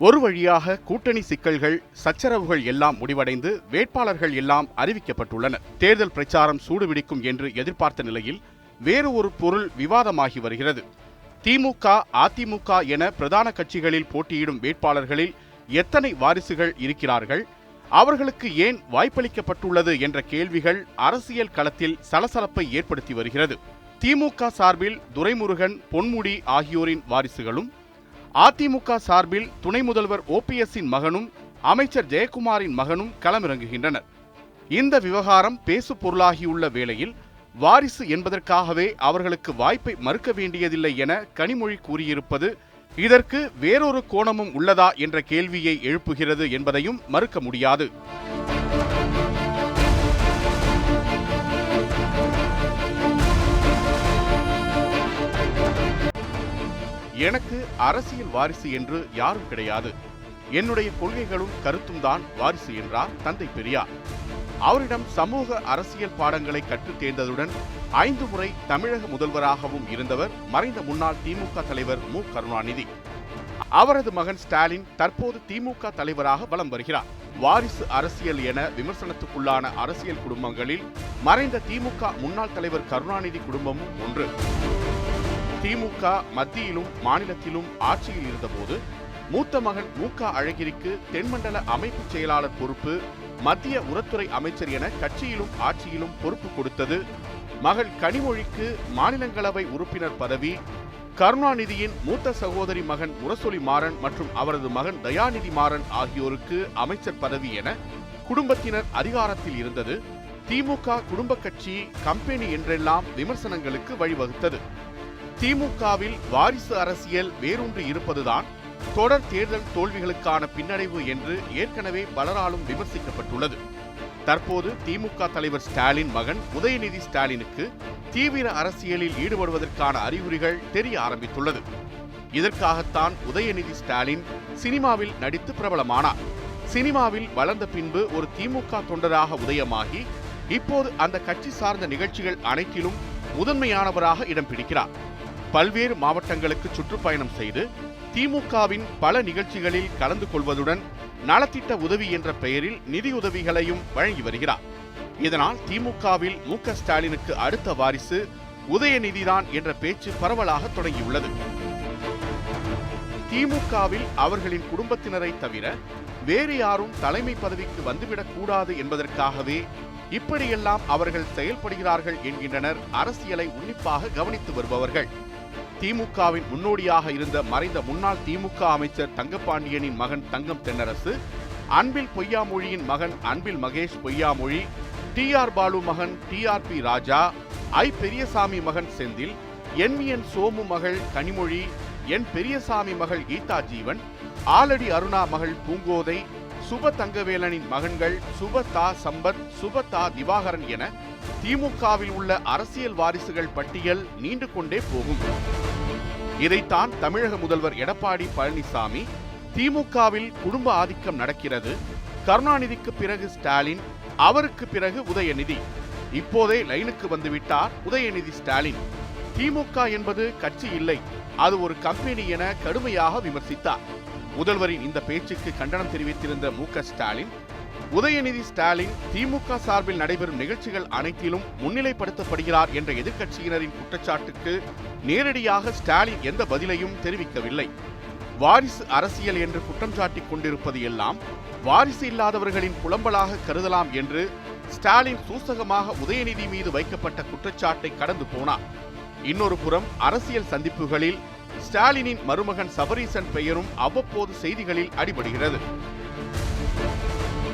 ஒரு வழியாக கூட்டணி சிக்கல்கள், சச்சரவுகள் எல்லாம் முடிவடைந்து வேட்பாளர்கள் எல்லாம் அறிவிக்கப்பட்டுள்ளனர். தேர்தல் பிரச்சாரம் சூடுபிடிக்கும் என்று எதிர்பார்த்த நிலையில் வேறு ஒரு பொருள் விவாதமாகி வருகிறது. திமுக, அதிமுக என பிரதான கட்சிகளில் போட்டியிடும் வேட்பாளர்களில் எத்தனை வாரிசுகள் இருக்கிறார்கள், அவர்களுக்கு ஏன் வாய்ப்பளிக்கப்பட்டுள்ளது என்ற கேள்விகள் அரசியல் களத்தில் சலசலப்பை ஏற்படுத்தி வருகிறது. திமுக சார்பில் துரைமுருகன், பொன்முடி ஆகியோரின் வாரிசுகளும், அதிமுக சார்பில் துணை முதல்வர் OPS-இன் மகனும் அமைச்சர் ஜெயக்குமாரின் மகனும் களமிறங்குகின்றனர். இந்த விவகாரம் பேசு பொருளாகியுள்ள வேளையில் வாரிசு என்பதற்காகவே அவர்களுக்கு வாய்ப்பை மறுக்க வேண்டியதில்லை என கனிமொழி கூறியிருப்பது இதற்கு வேறொரு கோணமும் உள்ளதா என்ற கேள்வியை எழுப்புகிறது என்பதையும் மறுக்க முடியாது. எனக்கு அரசியல் வாரிசு என்று யாரும் கிடையாது. என்னுடைய கொள்கைகளும் கருத்தும் தான் வாரிசு என்றார் தந்தை பெரியார். அவரிடம் சமூக அரசியல் பாடங்களை கற்றுத் தேர்ந்ததுடன் 5 முறை தமிழக முதல்வராகவும் இருந்தவர் மறைந்த முன்னாள் திமுக தலைவர் மு. கருணாநிதி. அவரது மகன் ஸ்டாலின் தற்போது திமுக தலைவராக வலம் வருகிறார். வாரிசு அரசியல் என விமர்சனத்துக்குள்ளான அரசியல் குடும்பங்களில் மறைந்த திமுக முன்னாள் தலைவர் கருணாநிதி குடும்பமும் ஒன்று. திமுக மத்தியிலும் மாநிலத்திலும் ஆட்சியில் இருந்தபோது மூத்த மகன் மு.க. அழகிரிக்கு தென்மண்டல அமைப்பு செயலாளர் பொறுப்பு, மத்திய உரத்துறை அமைச்சர் என கட்சியிலும் ஆட்சியிலும் பொறுப்பு கொடுத்தது. மகள் கனிமொழிக்கு மாநிலங்களவை உறுப்பினர் பதவி, கருணாநிதியின் மூத்த சகோதரி மகன் முரசொலி மாறன் மற்றும் அவரது மகன் தயாநிதி மாறன் ஆகியோருக்கு அமைச்சர் பதவி என குடும்பத்தினர் அதிகாரத்தில் இருந்தது. திமுக குடும்ப கட்சி, கம்பெனி என்றெல்லாம் விமர்சனங்களுக்கு வழிவகுத்தது. திமுகவில் வாரிசு அரசியல் வேரூன்றி இருப்பதுதான் தொடர் தேர்தல் தோல்விகளுக்கான பின்னடைவு என்று ஏற்கனவே பலராலும் விமர்சிக்கப்பட்டுள்ளது. தற்போது திமுக தலைவர் ஸ்டாலின் மகன் உதயநிதி ஸ்டாலினுக்கு தீவிர அரசியலில் ஈடுபடுவதற்கான அறிகுறிகள் தெரிய ஆரம்பித்துள்ளது. இதற்காகத்தான் உதயநிதி ஸ்டாலின் சினிமாவில் நடித்து பிரபலமானார். சினிமாவில் வளர்ந்த பின்பு ஒரு திமுக தொண்டராக உதயமாகி இப்போது அந்த கட்சி சார்ந்த நிகழ்ச்சிகள் அனைத்திலும் முதன்மையானவராக இடம் பிடிக்கிறார். பல்வேறு மாவட்டங்களுக்கு சுற்றுப்பயணம் செய்து திமுகவின் பல நிகழ்ச்சிகளில் கலந்து கொள்வதுடன் நலத்திட்ட உதவி என்ற பெயரில் நிதியுதவிகளையும் வழங்கி வருகிறார். இதனால் திமுகவில் மு.க. ஸ்டாலினுக்கு அடுத்த வாரிசு உதயநிதிதான் என்ற பேச்சு பரவலாக தொடங்கியுள்ளது. திமுகவில் அவர்களின் குடும்பத்தினரை தவிர வேறு யாரும் தலைமை பதவிக்கு வந்துவிடக் கூடாது என்பதற்காகவே இப்படியெல்லாம் அவர்கள் செயல்படுகிறார்கள் என்கின்றனர் அரசியலை உன்னிப்பாக கவனித்து வருபவர்கள். திமுகவின் முன்னோடியாக இருந்த மறைந்த முன்னாள் திமுக அமைச்சர் தங்கப்பாண்டியனின் மகன் தங்கம் தென்னரசு, அன்பில் பொய்யாமொழியின் மகன் அன்பில் மகேஷ் பொய்யாமொழி, TR பாலு மகன் TRP ராஜா, ஐ. பெரியசாமி மகன் செந்தில், NVN சோமு மகள் கனிமொழி, என் பெரியசாமி மகள் கீதா ஜீவன், ஆலடி அருணா மகள் பூங்கோதை, சுப தங்கவேலனின் மகன்கள் சுபதா சம்பத், சுபதா திவாகரன் என திமுகவில் உள்ள அரசியல் வாரிசுகள் பட்டியல் நீண்டு கொண்டே போகும். இதைத்தான் தமிழக முதல்வர் எடப்பாடி பழனிசாமி, திமுகவில் குடும்ப ஆதிக்கம் நடக்கிறது, கருணாநிதிக்கு பிறகு ஸ்டாலின், அவருக்கு பிறகு உதயநிதி, இப்போதே லைனுக்கு வந்துவிட்டார் உதயநிதி ஸ்டாலின், திமுக என்பது கட்சி இல்லை, அது ஒரு கம்பெனி என கடுமையாக விமர்சித்தார். முதல்வரின் இந்த பேச்சுக்கு கண்டனம் தெரிவித்திருந்த மு.க. ஸ்டாலின், உதயநிதி ஸ்டாலின் திமுக சார்பில் நடைபெறும் நிகழ்ச்சிகள் அனைத்திலும் முன்னிலைப்படுத்தப்படுகிறார் என்ற எதிர்க்கட்சியினரின் குற்றச்சாட்டுக்கு நேரடியாக ஸ்டாலின் எந்த பதிலையும் தெரிவிக்கவில்லை. வாரிசு அரசியல் என்று குற்றம் சாட்டிக் கொண்டிருப்பது எல்லாம் வாரிசு இல்லாதவர்களின் புலம்பலாக கருதலாம் என்று ஸ்டாலின் சூசகமாக உதயநிதி மீது வைக்கப்பட்ட குற்றச்சாட்டை கடந்து போனார். இன்னொரு புறம் அரசியல் சந்திப்புகளில் ஸ்டாலினின் மருமகன் சபரீசன் பெயரும் அவ்வப்போது செய்திகளில் அடிபடுகிறது.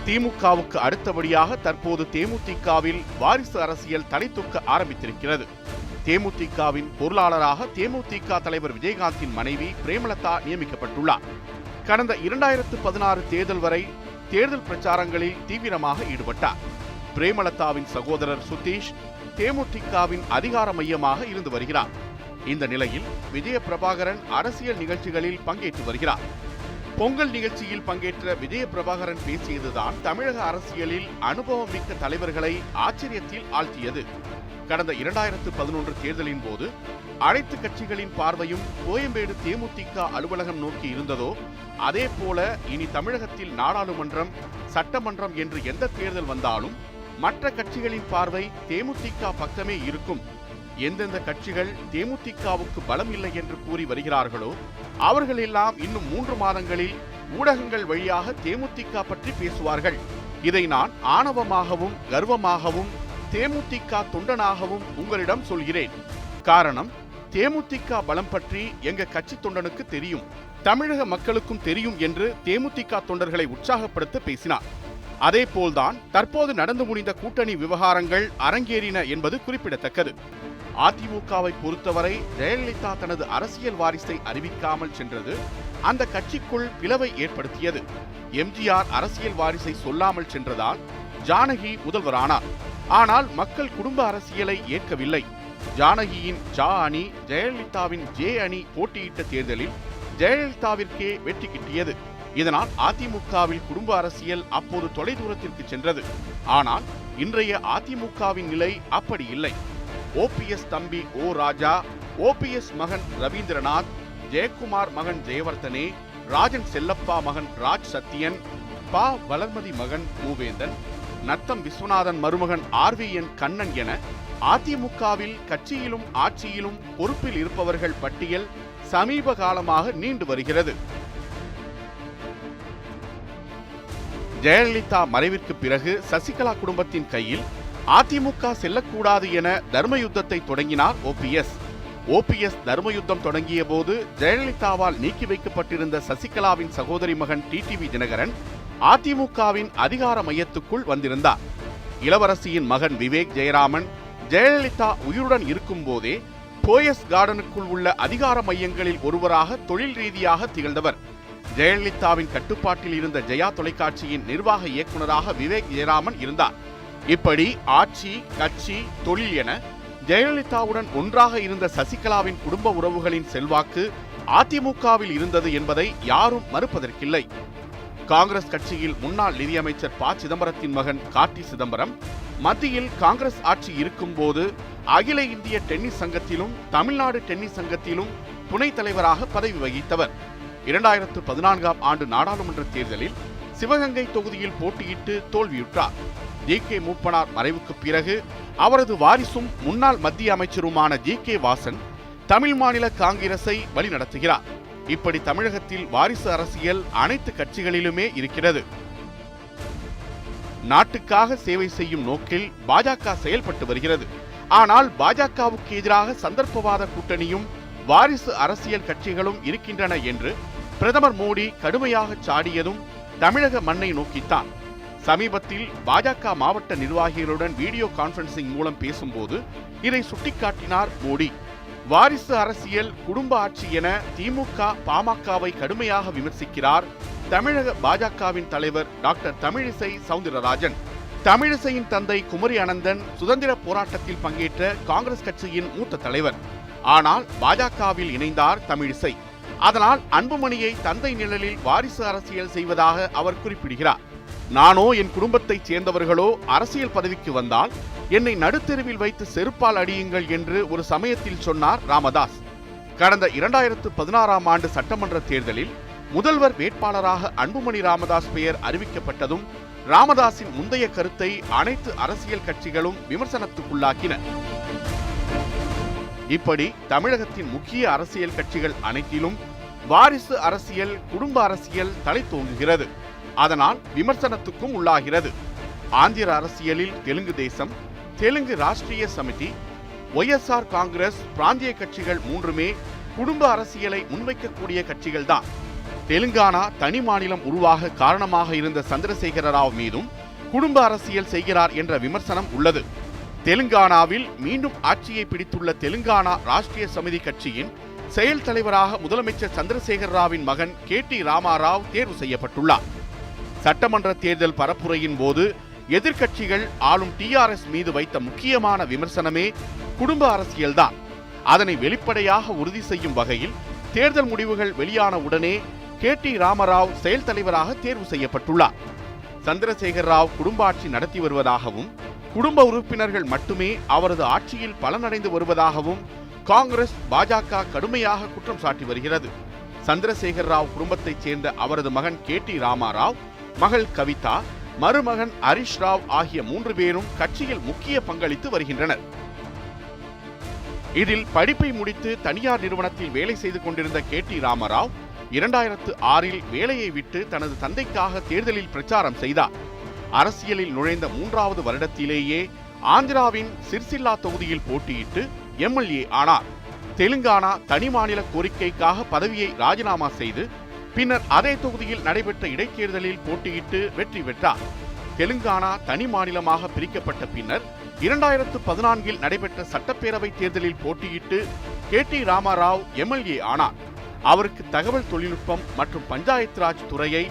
திமுகவுக்கு அடுத்தபடியாக தற்போது தேமுதிகவில் வாரிசு அரசியல் தலை தூக்க ஆரம்பித்திருக்கிறது. தேமுதிகவின் பொருளாளராக தேமுதிக தலைவர் விஜயகாந்தின் மனைவி பிரேமலதா நியமிக்கப்பட்டுள்ளார். கடந்த 2016 தேர்தல் வரை தேர்தல் பிரச்சாரங்களில் தீவிரமாக ஈடுபட்டார். பிரேமலதாவின் சகோதரர் சுதீஷ் தேமுதிகவின் அதிகார மையமாக இருந்து வருகிறார். இந்த நிலையில் விஜய பிரபாகரன் அரசியல் நிகழ்ச்சிகளில் பங்கேற்று வருகிறார். பொங்கல் நிகழ்ச்சியில் பங்கேற்ற விஜய பிரபாகரன் பேசியதுதான் தமிழக அரசியலில் அனுபவம் மிக்க தலைவர்களை ஆச்சரியத்தில் ஆழ்த்தியது. கடந்த 2011 தேர்தலின் போது அனைத்து கட்சிகளின் பார்வையும் கோயம்பேடு தேமுதிக அலுவலகம் நோக்கி இருந்ததோ அதே போல இனி தமிழகத்தில் நாடாளுமன்றம், சட்டமன்றம் என்று எந்த தேர்தல் வந்தாலும் மற்ற கட்சிகளின் பார்வை தேமுதிக பக்கமே இருக்கும். எந்தெந்த கட்சிகள் தேமுதிகவுக்கு பலம் இல்லை என்று கூறி வருகிறார்களோ அவர்கள் எல்லாம் இன்னும் 3 மாதங்களில் ஊடகங்கள் வழியாக தேமுதிக பற்றி பேசுவார்கள். இதை நான் ஆணவமாகவும் கர்வமாகவும் தேமுதிக தொண்டனாகவும் உங்களிடம் சொல்கிறேன். காரணம், தேமுதிக பலம் பற்றி எங்க கட்சி தொண்டனுக்கு தெரியும், தமிழக மக்களுக்கும் தெரியும் என்று தேமுதிக தொண்டர்களை உற்சாகப்படுத்த பேசினார். அதே போல்தான் தற்போது நடந்து முடிந்த கூட்டணி விவகாரங்கள் அரங்கேறின என்பது குறிப்பிடத்தக்கது. அதிமுகவை பொறுத்தவரை ஜெயலலிதா தனது அரசியல் வாரிசை அறிவிக்காமல் சென்றது அந்த கட்சிக்குள் பிளவை ஏற்படுத்தியது. எம்ஜிஆர் அரசியல் வாரிசை சொல்லாமல் சென்றதால் ஜானகி முதல்வரானார். ஆனால் மக்கள் குடும்ப அரசியலை ஏற்கவில்லை. ஜானகியின் ஜா அணி, ஜெயலலிதாவின் ஜே அணி போட்டியிட்ட தேர்தலில் ஜெயலலிதாவிற்கே வெற்றி கிட்டியது. இதனால் அதிமுகவில் குடும்ப அரசியல் அப்போது தொலைதூரத்திற்கு சென்றது. ஆனால் இன்றைய அதிமுகவின் நிலை அப்படி இல்லை. ஓபிஎஸ் தம்பி ஓ ராஜா, ஓபிஎஸ் மகன் ரவீந்திரநாத், ஜெயக்குமார் மகன் ஜெயவர்தனே, ராஜன் செல்லப்பா மகன் ராஜ் சத்தியன், பா வளர்மதி மகன் மூவேந்தன், நத்தம் விஸ்வநாதன் மருமகன் ஆர்விஎன் கண்ணன் என அதிமுகவில் கட்சியிலும் ஆட்சியிலும் பொறுப்பில் இருப்பவர்கள் பட்டியல் சமீப காலமாக நீண்டு வருகிறது. ஜெயலலிதா மறைவிற்கு பிறகு சசிகலா குடும்பத்தின் கையில் அதிமுக செல்லக்கூடாது என தர்மயுத்தத்தை தொடங்கினார் ஓபிஎஸ். ஓபிஎஸ் தர்மயுத்தம் தொடங்கிய போது ஜெயலலிதாவால் நீக்கி வைக்கப்பட்டிருந்த சசிகலாவின் சகோதரி மகன் டிடிவி தினகரன் அதிமுகவின் அதிகார மையத்துக்குள் வந்திருந்தார். இளவரசியின் மகன் விவேக் ஜெயராமன் ஜெயலலிதா உயிருடன் இருக்கும் போதே போயஸ் கார்டனுக்குள் உள்ள அதிகார மையங்களில் ஒருவராக தொழில் ரீதியாக திகழ்ந்தவர். ஜெயலலிதாவின் கட்டுப்பாட்டில் இருந்த ஜெயா தொலைக்காட்சியின் நிர்வாக இயக்குநராக விவேக் ஜெயராமன் இருந்தார். இப்படி ஆட்சி, கட்சி, தொழில் என ஜெயலலிதாவுடன் ஒன்றாக இருந்த சசிகலாவின் குடும்ப உறவுகளின் செல்வாக்கு அதிமுகவில் இருந்தது என்பதை யாரும் மறுப்பதற்கில்லை. காங்கிரஸ் கட்சியில் முன்னாள் நிதியமைச்சர் ப சிதம்பரத்தின் மகன் கார்த்தி சிதம்பரம் மத்தியில் காங்கிரஸ் ஆட்சி இருக்கும் போது அகில இந்திய டென்னிஸ் சங்கத்திலும் தமிழ்நாடு டென்னிஸ் சங்கத்திலும் துணைத் தலைவராக பதவி வகித்தவர். 2014ஆம் ஆண்டு நாடாளுமன்ற தேர்தலில் சிவகங்கை தொகுதியில் போட்டியிட்டு தோல்வியுற்றார். ஜி.கே. மூப்பனார் மறைவுக்கு பிறகு அவரது வாரிசும் முன்னாள் மத்திய அமைச்சருமான ஜி.கே. வாசன் தமிழ் மாநில காங்கிரஸை வழிநடத்துகிறார். இப்படி தமிழகத்தில் வாரிசு அரசியல் அனைத்து கட்சிகளிலுமே இருக்கிறது. நாட்டுக்காக சேவை செய்யும் நோக்கில் பாஜக செயல்பட்டு வருகிறது. ஆனால் பாஜகவுக்கு எதிராக சந்தர்ப்பவாத கூட்டணியும் வாரிசு அரசியல் கட்சிகளும் இருக்கின்றன என்று பிரதமர் மோடி கடுமையாக சாடியதும் தமிழக மண்ணை நோக்கித்தான். சமீபத்தில் பாஜக மாவட்ட நிர்வாகிகளுடன் வீடியோ கான்பரன்சிங் மூலம் பேசும்போது இதை சுட்டிக்காட்டினார் மோடி. வாரிசு அரசியல், குடும்ப ஆட்சி என திமுக, பாமகவை கடுமையாக விமர்சிக்கிறார் தமிழக பாஜகவின் தலைவர் டாக்டர் தமிழிசை சவுந்தரராஜன். தமிழிசையின் தந்தை குமரி அனந்தன் சுதந்திர போராட்டத்தில் பங்கேற்ற காங்கிரஸ் கட்சியின் மூத்த தலைவர். ஆனால் பாஜகவில் இணைந்தார் தமிழிசை. அதனால் அன்புமணியை தந்தை நிழலில் வாரிசு அரசியல் செய்வதாக அவர் குறிப்பிடுகிறார். நானோ என் குடும்பத்தைச் சேர்ந்தவர்களோ அரசியல் பதவிக்கு வந்தால் என்னை நடுத்தெருவில் வைத்து செருப்பால் அடியுங்கள் என்று ஒரு சமயத்தில் சொன்னார் ராமதாஸ். கடந்த 2016ஆம் ஆண்டு சட்டமன்ற தேர்தலில் முதல்வர் வேட்பாளராக அன்புமணி ராமதாஸ் பெயர் அறிவிக்கப்பட்டதும் ராமதாஸின் முந்தைய கருத்தை அனைத்து அரசியல் கட்சிகளும் விமர்சனத்துக்குள்ளாக்கின. இப்படி தமிழகத்தின் முக்கிய அரசியல் கட்சிகள் அனைத்திலும் வாரிசு அரசியல், குடும்ப அரசியல் தலை தோங்குகிறது. அதனால் விமர்சனத்துக்கும் உள்ளாகிறது. ஆந்திர அரசியலில் தெலுங்கு தேசம், தெலுங்கு ராஷ்டிரிய சமிதி, ஒய்எஸ்ஆர் காங்கிரஸ், பிராந்திய கட்சிகள் மூன்றுமே குடும்ப அரசியலை முன்வைக்கக்கூடிய கட்சிகள்தான். தெலுங்கானா தனி மாநிலம் உருவாக காரணமாக இருந்த சந்திரசேகர ராவ் மீதும் குடும்ப அரசியல் செய்கிறார் என்ற விமர்சனம் உள்ளது. தெலுங்கானாவில் மீண்டும் ஆட்சியை பிடித்துள்ள தெலுங்கானா ராஷ்டிரிய சமிதி கட்சியின் செயல் தலைவராக முதலமைச்சர் சந்திரசேகர ராவின் மகன் கே.டி. ராமாராவ் தேர்வு செய்யப்பட்டுள்ளார். சட்டமன்ற தேர்தல் பரப்புரையின் போது எதிர்க்கட்சிகள் ஆளும் டிஆர்எஸ் மீது வைத்த முக்கியமான விமர்சனமே குடும்ப அரசியல்தான். அதனை வெளிப்படையாக உறுதி செய்யும் வகையில் தேர்தல் முடிவுகள் வெளியான உடனே கே.டி. ராமராவ் செயல் தலைவராக தேர்வு செய்யப்பட்டுள்ளார். சந்திரசேகர ராவ் குடும்ப ஆட்சி நடத்தி வருவதாகவும் குடும்ப உறுப்பினர்கள் மட்டுமே அவரது ஆட்சியில் பலனடைந்து வருவதாகவும் காங்கிரஸ் பாஜக கடுமையாக குற்றம் சாட்டி வருகிறது. சந்திரசேகர ராவ் குடும்பத்தைச் சேர்ந்த அவரது மகன் KT ராமாராவ், மகள் கவிதா, மருமகன் ஹரிஷ் ராவ் ஆகிய 3 பேரும் கட்சியில் முக்கிய பங்களித்து வருகின்றனர். இதில் படிப்பை முடித்து தனியார் நிறுவனத்தில் வேலை செய்து கொண்டிருந்த KT ராமாராவ் 2006இல் வேலையை விட்டு தனது தந்தைக்காக தேர்தலில் பிரச்சாரம் செய்தார். அரசியலில் நுழைந்த 3வது வருடத்திலேயே ஆந்திராவின் சிர்சில்லா தொகுதியில் போட்டியிட்டு MLA ஆனார். தெலுங்கானா தனி மாநில கோரிக்கைக்காக பதவியை ராஜினாமா செய்து பின்னர் அதே தொகுதியில் நடைபெற்ற இடைத்தேர்தலில் போட்டியிட்டு வெற்றி பெற்றார். தெலுங்கானா தனி மாநிலமாக பிரிக்கப்பட்ட பின்னர் 2014இல் நடைபெற்ற சட்டப்பேரவை தேர்தலில் போட்டியிட்டு KT ராமாராவ் MLA ஆனார். அவருக்கு தகவல் தொழில்நுட்பம் மற்றும் பஞ்சாயத்து ராஜ் துறையை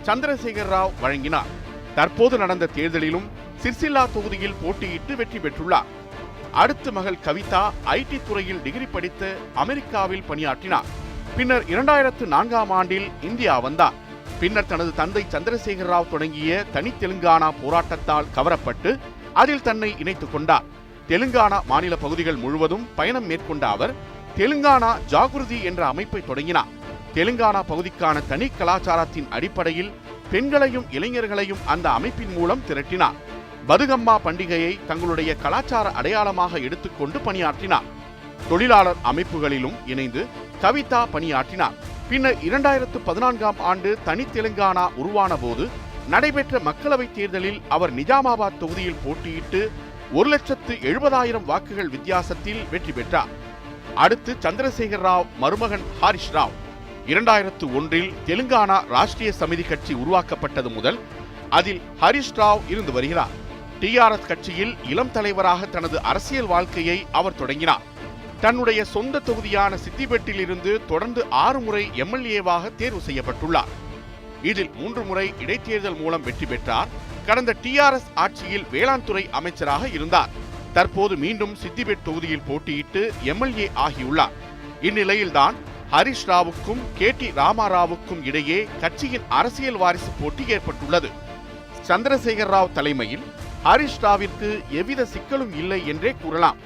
சந்திரசேகர ராவ் வழங்கினார். தற்போது நடந்த தேர்தலிலும் சிர்சில்லா தொகுதியில் போட்டியிட்டு வெற்றி பெற்றுள்ளார். அடுத்த மகள் கவிதா IT துறையில் டிகிரி படித்து அமெரிக்காவில் பணியாற்றினார். பின்னர் 2004ஆம் ஆண்டில் இந்தியா வந்தார். பின்னர் தனது தந்தை சந்திரசேகர ராவ் தொடங்கிய தனி தெலுங்கானா போராட்டத்தால் கவரப்பட்டு அதில் தன்னை இணைத்துக் கொண்டார். தெலுங்கானா மாநில பகுதிகள் முழுவதும் பயணம் மேற்கொண்ட அவர் தெலுங்கானா ஜாகிருதி என்ற அமைப்பை தொடங்கினார். தெலுங்கானா பகுதிக்கான தனி கலாச்சாரத்தின் அடிப்படையில் பெண்களையும் இளைஞர்களையும் அந்த அமைப்பின் மூலம் திரட்டினார். பதுகம்மா பண்டிகையை தங்களுடைய கலாச்சார அடையாளமாக எடுத்துக்கொண்டு பணியாற்றினார். தொழிலாளர் அமைப்புகளிலும் இணைந்து கவிதா பணியாற்றினார். பின்னர் 2014ஆம் ஆண்டு தனி தெலுங்கானா உருவான போது நடைபெற்ற மக்களவைத் தேர்தலில் அவர் நிஜாமாபாத் தொகுதியில் போட்டியிட்டு 1,70,000 வாக்குகள் வித்தியாசத்தில் வெற்றி பெற்றார். அடுத்து சந்திரசேகர ராவ் மருமகன் ஹரிஷ் ராவ். 2001இல் தெலுங்கானா ராஷ்டிரிய சமிதி கட்சி உருவாக்கப்பட்டது முதல் அதில் ஹரிஷ் ராவ் இருந்து வருகிறார். TRS கட்சியில் இளம் தலைவராக தனது அரசியல் வாழ்க்கையை அவர் தொடங்கினார். தன்னுடைய சொந்த தொகுதியான சித்திபெட்டில் இருந்து தொடர்ந்து 6 முறை MLA-வாக தேர்வு செய்யப்பட்டுள்ளார். இதில் 3 முறை இடைத்தேர்தல் மூலம் வெற்றி பெற்றார். கடந்த TRS ஆட்சியில் வேளாண் துறை அமைச்சராக இருந்தார். தற்போது மீண்டும் சித்திபெட் தொகுதியில் போட்டியிட்டு MLA ஆகியுள்ளார். இந்நிலையில்தான் ஹரிஷ் ராவுக்கும் KT ராமாராவுக்கும் இடையே கட்சியின் அரசியல் வாரிசு போட்டி ஏற்பட்டுள்ளது. சந்திரசேகர ராவ் தலைமையில் ஹரிஷ் ராவிற்கு எவ்வித சிக்கலும் இல்லை என்றே கூறலாம்.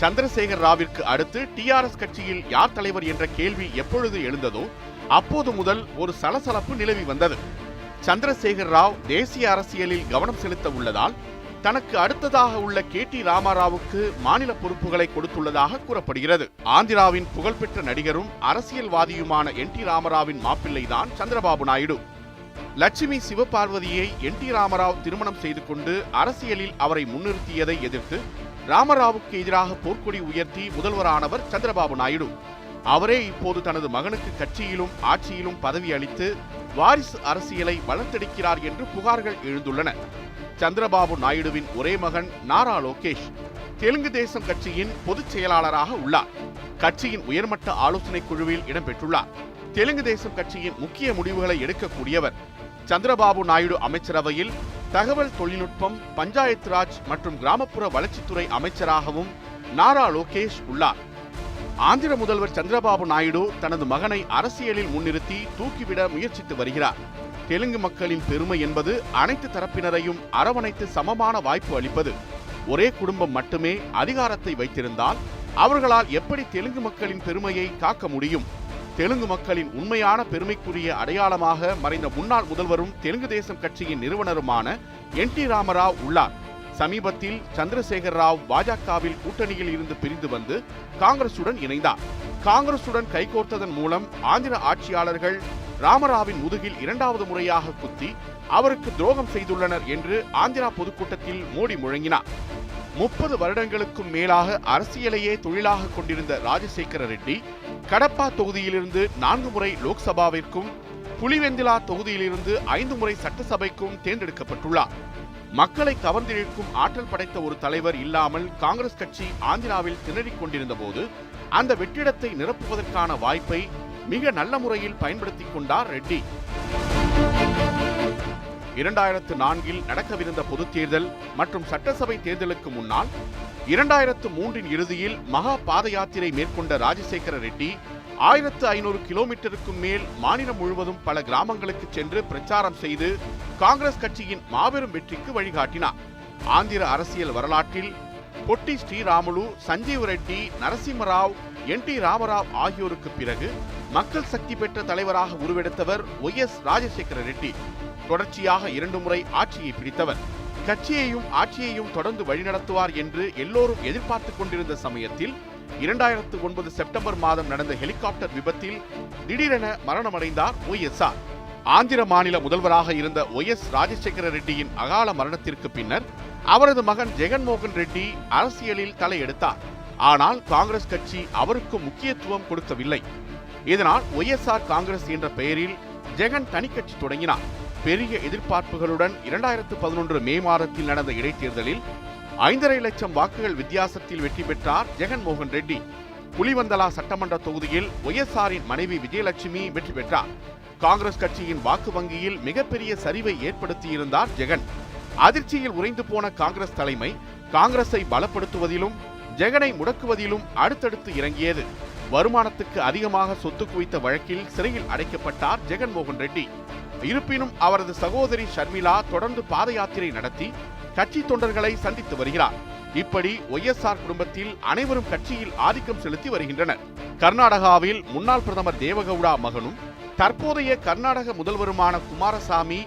சந்திரசேகர ராவிற்கு அடுத்து TRS கட்சியில் யார் தலைவர் என்ற கேள்வி எப்பொழுது எழுந்ததோ அப்போது முதல் ஒரு சலசலப்பு நிலவி வந்தது. சந்திரசேகர ராவ் தேசிய அரசியலில் கவனம் செலுத்த உள்ளதால் தனக்கு அடுத்ததாக உள்ள KT ராமாராவுக்கு மாநில பொறுப்புகளை கொடுத்துள்ளதாக கூறப்படுகிறது. ஆந்திராவின் புகழ்பெற்ற நடிகரும் அரசியல்வாதியுமான NT ராமராவின் மாப்பிள்ளைதான் சந்திரபாபு நாயுடு. லட்சுமி சிவபார்வதியை NT ராமராவ் திருமணம் செய்து கொண்டு அரசியலில் அவரை முன்னிறுத்தியதை எதிர்த்து ராமராவுக்கு எதிராக போர்க்கொடி உயர்த்தி முதல்வரானவர் சந்திரபாபு நாயுடு. அவரே இப்போது தனது மகனுக்கு கட்சியிலும் ஆட்சியிலும் பதவி அளித்து வாரிசு அரசியலை வளர்த்தெடுக்கிறார் என்று புகார்கள் எழுந்துள்ளன. சந்திரபாபு நாயுடுவின் ஒரே மகன் நாரா லோகேஷ் தெலுங்கு தேசம் கட்சியின் பொதுச் செயலாளராக உள்ளார். கட்சியின் உயர்மட்ட ஆலோசனை குழுவில் இடம்பெற்றுள்ளார். தெலுங்கு தேசம் கட்சியின் முக்கிய முடிவுகளை எடுக்கக்கூடியவர். சந்திரபாபு நாயுடு அமைச்சரவையில் தகவல் தொழில்நுட்பம், பஞ்சாயத்து ராஜ் மற்றும் கிராமப்புற வளர்ச்சித்துறை அமைச்சராகவும் நாரா லோகேஷ் உள்ளார். ஆந்திர முதல்வர் சந்திரபாபு நாயுடு தனது மகனை அரசியலில் முன்னிறுத்தி தூக்கிவிட முயற்சித்து வருகிறார். தெலுங்கு மக்களின் பெருமை என்பது அனைத்து தரப்பினரையும் அரவணைத்து சமமான வாய்ப்பு அளிப்பது. ஒரே குடும்பம் மட்டுமே அதிகாரத்தை வைத்திருந்தால் அவர்களால் எப்படி தெலுங்கு மக்களின் பெருமையை காக்க முடியும்? தெலுங்கு மக்களின் உண்மையான பெருமைக்குரிய அடையாளமாக மறைந்த முன்னாள் முதல்வரும் தெலுங்கு தேசம் கட்சியின் நிறுவனருமான NT ராமராவ் உள்ளார். சமீபத்தில் சந்திரசேகர ராவ் பாஜகவில் கூட்டணியில் இருந்து பிரிந்து வந்து காங்கிரசுடன் இணைந்தார். காங்கிரசுடன் கைகோர்த்ததன் மூலம் ஆந்திர ஆட்சியாளர்கள் ராமராவின் முதுகில் 2வது முறையாக குத்தி அவருக்கு துரோகம் செய்துள்ளனர் என்று ஆந்திரா பொதுக்கூட்டத்தில் மோடி முழங்கினார். 30 வருடங்களுக்கும் மேலாக அரசியலையே தொழிலாக கொண்டிருந்த ராஜசேகர ரெட்டி கடப்பா தொகுதியிலிருந்து 4 முறை லோக்சபாவிற்கும், புலிவெந்திலா தொகுதியிலிருந்து 5 முறை சட்டசபைக்கும் தேர்ந்தெடுக்கப்பட்டுள்ளார். மக்களை கவர்ந்திழுக்கும் ஆற்றல் படைத்த ஒரு தலைவர் இல்லாமல் காங்கிரஸ் கட்சி ஆந்திராவில் திணறிக் கொண்டிருந்த போது அந்த வெற்றிடத்தை நிரப்புவதற்கான வாய்ப்பை மிக நல்ல முறையில் பயன்படுத்திக் கொண்டார் ரெட்டி. 2004இல் நடக்கவிருந்த பொதுத் தேர்தல் மற்றும் சட்டசபை தேர்தலுக்கு முன்னால் 2003இன் இறுதியில் மகா பாத யாத்திரை மேற்கொண்ட ராஜசேகர ரெட்டி 1500 கிலோமீட்டருக்கும் மேல் மாநிலம் முழுவதும் பல கிராமங்களுக்கு சென்று பிரச்சாரம் செய்து காங்கிரஸ் கட்சியின் மாபெரும் வெற்றிக்கு வழிகாட்டினார். ஆந்திர அரசியல் வரலாற்றில் பொட்டி ஸ்ரீராமுலு, சஞ்சீவ் ரெட்டி, நரசிம்மராவ், என்.டி. ராமராவ் ஆகியோருக்கு பிறகு மக்கள் சக்தி பெற்ற தலைவராக உருவெடுத்தவர் ஒய்.எஸ். ராஜசேகர ரெட்டி. தொடர்ச்சியாக 2 முறை ஆட்சியை பிடித்தவர். கட்சியையும் ஆட்சியையும் தொடர்ந்து வழிநடத்துவார் என்று எல்லோரும் எதிர்பார்த்துக் கொண்டிருந்த சமயத்தில் 2009 செப்டம்பர் மாதம் நடந்த ஹெலிகாப்டர் விபத்தில் திடீரென மரணமடைந்தார் ஒய்.எஸ்.ஆர். ஆந்திர மாநில முதல்வராக இருந்த ஒய்.எஸ். ராஜசேகர ரெட்டியின் அகால மரணத்திற்கு பின்னர் அவரது மகன் ஜெகன்மோகன் ரெட்டி அரசியலில் தலையெடுத்தார். ஆனால் காங்கிரஸ் கட்சி அவருக்கு முக்கியத்துவம் கொடுக்கவில்லை. இதனால் ஒய்.எஸ்.ஆர். காங்கிரஸ் என்ற பெயரில் ஜெகன் தனிக்கட்சி தொடங்கினார். பெரிய எதிர்பார்ப்புகளுடன் 2011 மே மாதத்தில் நடந்த இடைத்தேர்தலில் 5.5 லட்சம் வாக்குகள் வித்தியாசத்தில் வெற்றி பெற்றார் ஜெகன்மோகன் ரெட்டி. புலிவந்தலா சட்டமன்ற தொகுதியில் ஒய்.எஸ்.ஆரின் மனைவி விஜயலட்சுமி வெற்றி பெற்றார். காங்கிரஸ் கட்சியின் வாக்கு வங்கியில் மிகப்பெரிய சரிவை ஏற்படுத்தியிருந்தார் ஜெகன். அதிர்ச்சியில் உறைந்து போன காங்கிரஸ் தலைமை காங்கிரஸை பலப்படுத்துவதிலும் ஜெகனை முடக்குவதிலும் அடுத்தடுத்து இறங்கியது. வருமானத்துக்கு அதிகமாக சொத்து குவித்த வழக்கில் சிறையில் அடைக்கப்பட்டார் ஜெகன்மோகன் ரெட்டி. இருப்பினும் அவரது சகோதரி ஷர்மிளா தொடர்ந்து பாத யாத்திரை நடத்தி கட்சி தொண்டர்களை சந்தித்து வருகிறார். இப்படி ஒய்.எஸ்.ஆர். குடும்பத்தில் அனைவரும் கட்சியில் ஆதிக்கம் செலுத்தி வருகின்றனர். கர்நாடகாவில் முன்னாள் பிரதமர் தேவகவுடா மகனும் தற்போதைய கர்நாடக முதல்வருமான குமாரசாமி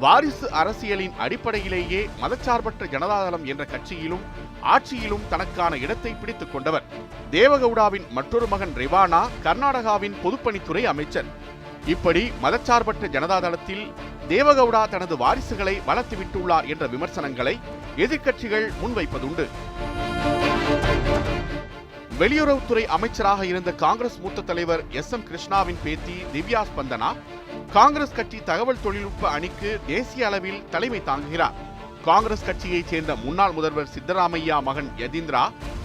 வாரிசு அரசியலின் அடிப்படையிலேயே மதச்சார்பற்ற ஜனதாதளம் என்ற கட்சியிலும் ஆட்சியிலும் தனக்கான இடத்தை பிடித்துக் கொண்டவர். தேவகவுடாவின் மற்றொரு மகன் ரெவானா கர்நாடகாவின் பொதுப்பணித்துறை அமைச்சர். இப்படி மதச்சார்பற்ற ஜனதாதளத்தில் தேவகவுடா தனது வாரிசுகளை வளர்த்துவிட்டுள்ளார் என்ற விமர்சனங்களை எதிர்க்கட்சிகள் முன்வைப்பதுண்டு. வெளியுறவுத்துறை அமைச்சராக இருந்த காங்கிரஸ் மூத்த தலைவர் எஸ்.எம். கிருஷ்ணாவின் பேத்தி திவ்யா ஸ்பந்தனா காங்கிரஸ் கட்சி தகவல் தொழில்நுட்ப அணிக்கு தேசிய அளவில் தலைமை தாங்குகிறார். காங்கிரஸ் கட்சியைச் சேர்ந்த முன்னாள் முதல்வர் சித்தராமையா மகன் யதீந்திரா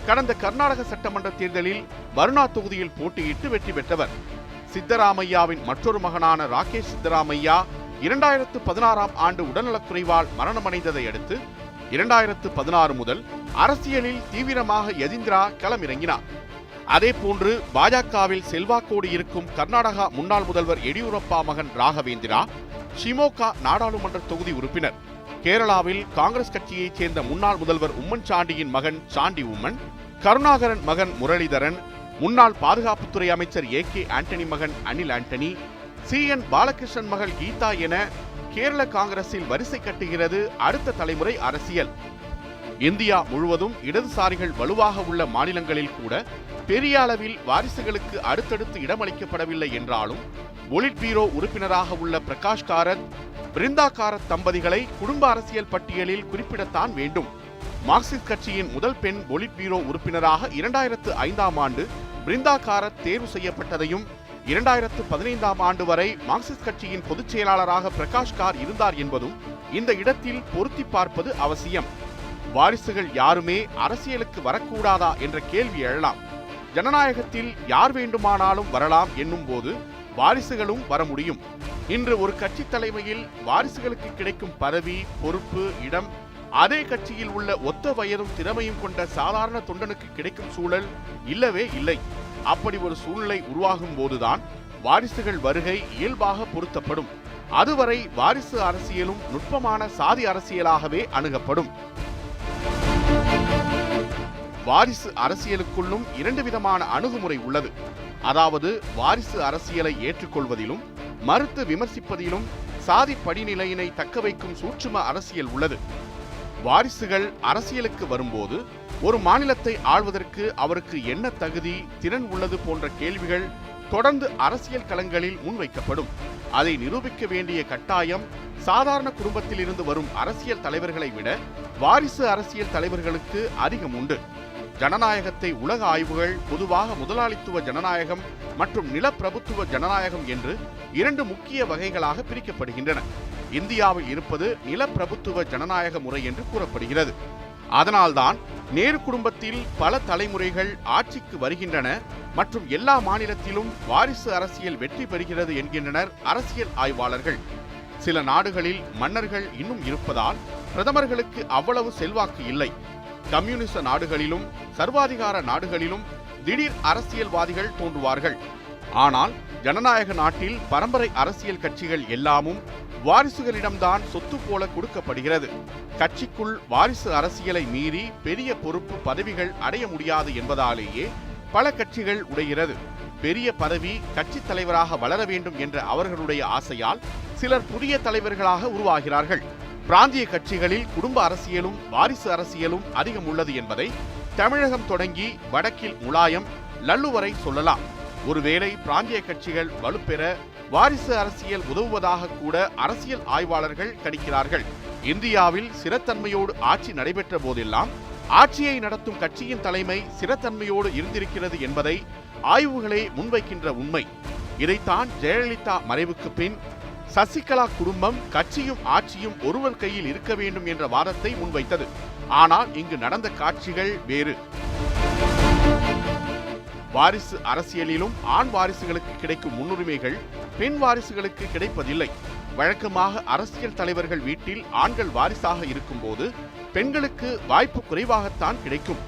கடந்த கர்நாடக சட்டமன்ற தேர்தலில் வருணா தொகுதியில் போட்டியிட்டு வெற்றி பெற்றவர். சித்தராமையாவின் மற்றொரு மகனான ராகேஷ் சித்தராமையா 2016ஆம் ஆண்டு உடல்நலக்குறைவால் மரணமடைந்ததை அடுத்து 2016 முதல் அரசியலில் தீவிரமாக யதீந்திரா களமிறங்கினார். அதேபோன்று பாஜகவில் செல்வாக்கோடு இருக்கும் கர்நாடகா முன்னாள் முதல்வர் எடியூரப்பா மகன் ராகவேந்திரா ஷிமோகா நாடாளுமன்ற தொகுதி உறுப்பினர். கேரளாவில் காங்கிரஸ் கட்சியைச் சேர்ந்த முன்னாள் முதல்வர் உம்மன் சாண்டியின் மகன் சாண்டி உம்மன், கருணாகரன் மகன் முரளிதரன், முன்னாள் பாதுகாப்புத்துறை அமைச்சர் ஏ.கே. ஆண்டனி மகன் அனில் ஆண்டனி, சி.என். பாலகிருஷ்ணன் மகள் கீதா என கேரள காங்கிரஸில் வரிசை கட்டுகிறது அடுத்த தலைமுறை அரசியல். இந்தியா முழுவதும் இடதுசாரிகள் வலுவாக உள்ள மாநிலங்களில் கூட பெரிய அளவில் வாரிசுகளுக்கு அடுத்தடுத்து இடமளிக்கப்படவில்லை என்றாலும் பொலிட் பீரோ உறுப்பினராக உள்ள பிரகாஷ் காரத், பிருந்தா காரத் தம்பதிகளை குடும்ப அரசியல் பட்டியலில் குறிப்பிடத்தான் வேண்டும். மார்க்சிஸ்ட் கட்சியின் முதல் பெண் பொலிட் பீரோ உறுப்பினராக 2005ஆம் ஆண்டு பிருந்தா காரத் தேர்வு செய்யப்பட்டதையும் 2015ஆம் ஆண்டு வரை மார்க்சிஸ்ட் கட்சியின் பொதுச் செயலாளராக பிரகாஷ் கார் இருந்தார் என்பதும் இந்த இடத்தில் பொருத்தி பார்ப்பது அவசியம். வாரிசுகள் யாருமே அரசியலுக்கு வரக்கூடாதா என்ற கேள்வி எழலாம். ஜனநாயகத்தில் யார் வேண்டுமானாலும் வரலாம் என்னும் போது வாரிசுகளும் வர முடியும். இன்று ஒரு கட்சி தலைமையில் வாரிசுகளுக்கு கிடைக்கும் பதவி, பொறுப்பு, இடம் அதே கட்சியில் உள்ள ஒத்த வயதும் திறமையும் கொண்ட சாதாரண தொண்டனுக்கு கிடைக்கும் சூழல் இல்லவே இல்லை. அப்படி ஒரு சூழ்நிலை உருவாகும் போதுதான் வாரிசுகள் வருகை இயல்பாக பொருத்தப்படும். அதுவரை வாரிசு அரசியலும் நுட்பமான சாதி அரசியலாகவே அணுகப்படும். வாரிசு அரசியலுக்குள்ளும் 2 விதமான அணுகுமுறை உள்ளது. அதாவது வாரிசு அரசியலை ஏற்றுக்கொள்வதிலும் மறுத்து விமர்சிப்பதிலும் சாதி படிநிலையினை தக்க வைக்கும் சூட்சும அரசியல் உள்ளது. வாரிசுகள் அரசியலுக்கு வரும்போது ஒரு மாநிலத்தை ஆள்வதற்கு அவருக்கு என்ன தகுதி, திறன் உள்ளது போன்ற கேள்விகள் தொடர்ந்து அரசியல் களங்களில் முன்வைக்கப்படும். அதை நிரூபிக்க வேண்டிய கட்டாயம் சாதாரண குடும்பத்தில் இருந்து வரும் அரசியல் தலைவர்களை விட வாரிசு அரசியல் தலைவர்களுக்கு அதிகம் உண்டு. ஜனநாயகத்தை உலக ஆய்வுகள் பொதுவாக முதலாளித்துவ ஜனநாயகம் மற்றும் நிலப்பிரபுத்துவ ஜனநாயகம் என்று 2 முக்கிய வகைகளாக பிரிக்கப்படுகின்றன. இந்தியாவில் இருப்பது நிலப்பிரபுத்துவ ஜனநாயக முறை என்று கூறப்படுகிறது. அதனால்தான் நேரு குடும்பத்தில் பல தலைமுறைகள் ஆட்சிக்கு வருகின்றன மற்றும் எல்லா மாநிலத்திலும் வாரிசு அரசியல் வெற்றி பெறுகிறது என்கின்றனர் அரசியல் ஆய்வாளர்கள். சில நாடுகளில் மன்னர்கள் இன்னும் இருப்பதால் பிரதமர்களுக்கு அவ்வளவு செல்வாக்கு இல்லை. கம்யூனிச நாடுகளிலும் சர்வாதிகார நாடுகளிலும் திடீர் அரசியல்வாதிகள் தோன்றுவார்கள். ஆனால் ஜனநாயக நாட்டில் பரம்பரை அரசியல் கட்சிகள் எல்லாமும் வாரிசுகளிடம்தான் சொத்து போல கொடுக்கப்படுகிறது. கட்சிக்குள் வாரிசு அரசியலை மீறி பெரிய பொறுப்பு பதவிகள் அடைய முடியாது என்பதாலேயே பல கட்சிகள் உடைகிறது. பெரிய பதவி கட்சி தலைவராக வளர வேண்டும் என்ற அவர்களுடைய ஆசையால் சிலர் புதிய தலைவர்களாக உருவாகிறார்கள். பிராந்திய கட்சிகளில் குடும்ப அரசியலும் வாரிசு அரசியலும் அதிகம் உள்ளது என்பதை தமிழகம் தொடங்கி வடக்கில் முலாயம், லல்லு வரை சொல்லலாம். ஒருவேளை பிராந்திய கட்சிகள் வலுப்பெற வாரிசு அரசியல் உதவுவதாக கூட அரசியல் ஆய்வாளர்கள் கணிக்கிறார்கள். இந்தியாவில் ஸ்திரத்தன்மையோடு ஆட்சி நடைபெற்ற போதெல்லாம் ஆட்சியை நடத்தும் கட்சியின் தலைமை ஸ்திரத்தன்மையோடு இருந்திருக்கிறது என்பதை ஆய்வுகளே முன்வைக்கின்ற உண்மை. இதைத்தான் ஜெயலலிதா மறைவுக்கு பின் சசிகலா குடும்பம் கட்சியும் ஆட்சியும் ஒருவர் கையில் இருக்க வேண்டும் என்ற வாதத்தை முன்வைத்தது. ஆனால் இங்கு நடந்த காட்சிகள் வேறு. வாரிசு அரசியலிலும் ஆண் வாரிசுகளுக்கு கிடைக்கும் முன்னுரிமைகள் பெண் வாரிசுகளுக்கு கிடைப்பதில்லை. வழக்கமாக அரசியல் தலைவர்கள் வீட்டில் ஆண்கள் வாரிசாக இருக்கும்போது பெண்களுக்கு வாய்ப்பு குறைவாகத்தான் கிடைக்கும்.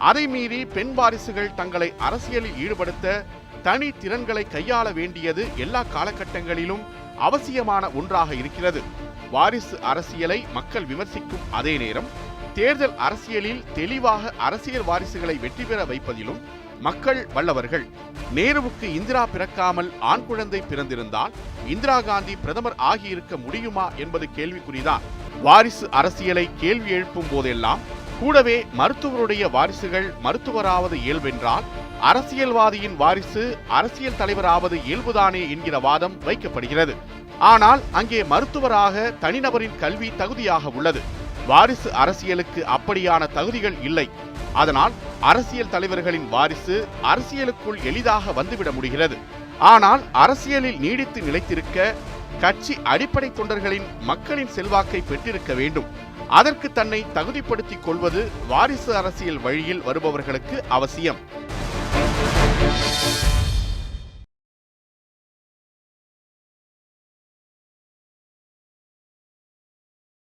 அதை மீறி பெண் வாரிசுகள் தங்களை அரசியலில் ஈடுபடுத்த தனி திறன்களை கையாள வேண்டியது எல்லா காலகட்டங்களிலும் அவசியமான ஒன்றாக இருக்கிறது. வாரிசு அரசியலை மக்கள் விமர்சிக்கும் அதே நேரம் தேர்தல் அரசியலில் தெளிவாக அரசியல் வாரிசுகளை வெற்றி பெற வைப்பதிலும் மக்கள் வல்லவர்கள். நேருவுக்கு இந்திரா பிறக்காமல் ஆண் குழந்தை பிறந்திருந்தால் இந்திரா காந்தி பிரதமர் ஆகியிருக்க முடியுமா என்பது கேள்விக்குறிதான். வாரிசு அரசியலை கேள்வி எழுப்பும் போதெல்லாம் கூடவே மருத்துவருடைய வாரிசுகள் மருத்துவராவது இயல்பென்றால் அரசியல்வாதியின் வாரிசு அரசியல் தலைவராவது இயல்புதானே என்கிற வாதம் வைக்கப்படுகிறது. ஆனால் அங்கே மருத்துவராக தனிநபரின் கல்வி தகுதியாக உள்ளது. வாரிசு அரசியலுக்கு அப்படியான தகுதிகள் இல்லை. அதனால் அரசியல் தலைவர்களின் வாரிசு அரசியலுக்குள் எளிதாக வந்துவிட முடிகிறது. ஆனால் அரசியலில் நீடித்து நிலைத்திருக்க கட்சி அடிப்படை தொண்டர்களின் மக்களின் செல்வாக்கை பெற்றிருக்க வேண்டும். அதற்கு தன்னை தகுதிப்படுத்திக் கொள்வது வாரிசு அரசியல் வழியில் வருபவர்களுக்கு அவசியம்.